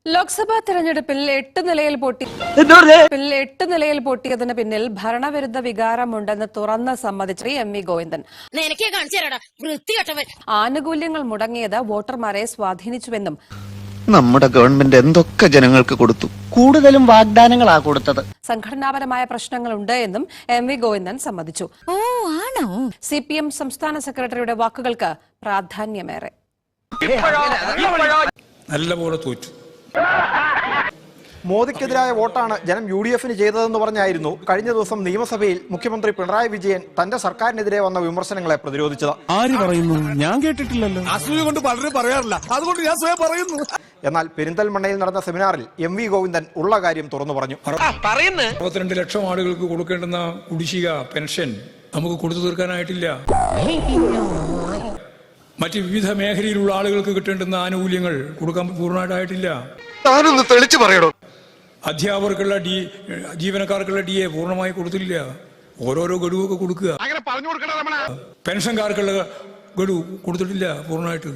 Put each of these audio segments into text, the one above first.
ലോക്സഭാ തെരഞ്ഞെടുപ്പിൽ 8 നിലയിൽ പൊട്ടിയതിന് പിന്നിൽ ഭരണവിരുദ്ധ വികാരമുണ്ടെന്ന് തുറന്ന് സമ്മതിച്ച എം.വി. ഗോവിന്ദൻ. ആനുകൂല്യങ്ങൾ മുടങ്ങിയത് വോട്ടർമാരെ സ്വാധീനിച്ചുവെന്നും നമ്മുടെ ഗവൺമെന്റ് എന്തൊക്കെ ജനങ്ങൾക്ക് കൊടുത്തു, കൂടുതലും വാഗ്ദാനങ്ങളാ കൊടുത്തത്. സംഘടനാപരമായ പ്രശ്നങ്ങളുണ്ട് എന്നും എം.വി. ഗോവിന്ദൻ സമ്മതിച്ചു. CPM സംസ്ഥാന സെക്രട്ടറിയുടെ വാക്കുകൾക്ക് പ്രാധാന്യമേറെ. നല്ലപോലെ തോറ്റു. മോദിക്കെതിരായ വോട്ടാണ് ജനം UDF-ന് ചെയ്തതെന്ന് പറഞ്ഞായിരുന്നു കഴിഞ്ഞ ദിവസം നിയമസഭയിൽ മുഖ്യമന്ത്രി പിണറായി വിജയൻ തന്റെ സർക്കാരിനെതിരെ വന്ന വിമർശനങ്ങളെ പ്രതിരോധിച്ചത്. ആര് പറയുന്നു? ഞാൻ കേട്ടിട്ടില്ലല്ലോ. അസൂയ കൊണ്ട് പലരും പറയാറില്ല, അതുകൊണ്ട് ഞാൻ സ്വയം പറയുന്നു. എന്നാൽ പെരിന്തൽമണ്ണയിൽ നടന്ന സെമിനാറിൽ എം.വി. ഗോവിന്ദൻ ഉള്ള കാര്യം തുറന്നു പറഞ്ഞു. 62 ലക്ഷം ആളുകൾക്ക് കൊടുക്കേണ്ടുന്ന കുടിശ്ശിക പെൻഷൻ നമുക്ക് കൊടുത്തു തീർക്കാനായിട്ടില്ല. മറ്റ് വിവിധ മേഖലയിലുള്ള ആളുകൾക്ക് കിട്ടേണ്ടുന്ന ആനുകൂല്യങ്ങൾ കൊടുക്കാൻ പൂർണ്ണമായിട്ടായിട്ടില്ല. താനൊന്ന് തെളിച്ചു പറയണോ? അധ്യാപകർക്കുള്ള ജീവനക്കാർക്കുള്ള DA പൂർണ്ണമായി കൊടുത്തില്ല. ഓരോരോ ഗഡുവൊക്കെ കൊടുക്കുക. പെൻഷൻകാർക്കുള്ള ഗഡു കൊടുത്തിട്ടില്ല പൂർണ്ണമായിട്ട്.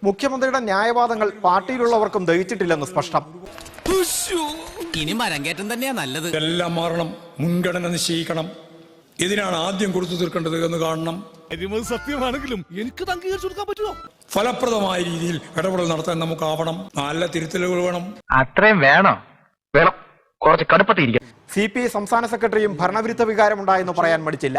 മുഖ്യമന്ത്രിയുടെ ന്യായവാദങ്ങൾ പാർട്ടിയിലുള്ളവർക്കും ദഹിച്ചിട്ടില്ലെന്ന് സ്പഷ്ടം. ഇനി മരങ്കേറ്റം തന്നെയാ നല്ലത്. എല്ലാം മാറണം, മുൻഗണന നിശ്ചയിക്കണം. ഇതിനാണ് ആദ്യം കൊടുത്തു തീർക്കേണ്ടത് എന്ന് കാണണം. സത്യമാണെങ്കിലും എനിക്ക് അംഗീകരിച്ചു കൊടുക്കാൻ പറ്റുമോ? ഫലപ്രദമായ രീതിയിൽ ഇടപെടൽ നടത്താൻ നമുക്കാവണം. നല്ല തിരുത്തലുകൾ വേണം. അത്രയും വേണം. കുറച്ച് കടുപ്പത്തിരിക്കും. CPI സംസ്ഥാന സെക്രട്ടറിയും ഭരണവിരുദ്ധ വികാരമുണ്ടായെന്ന് പറയാൻ മടിച്ചില്ല.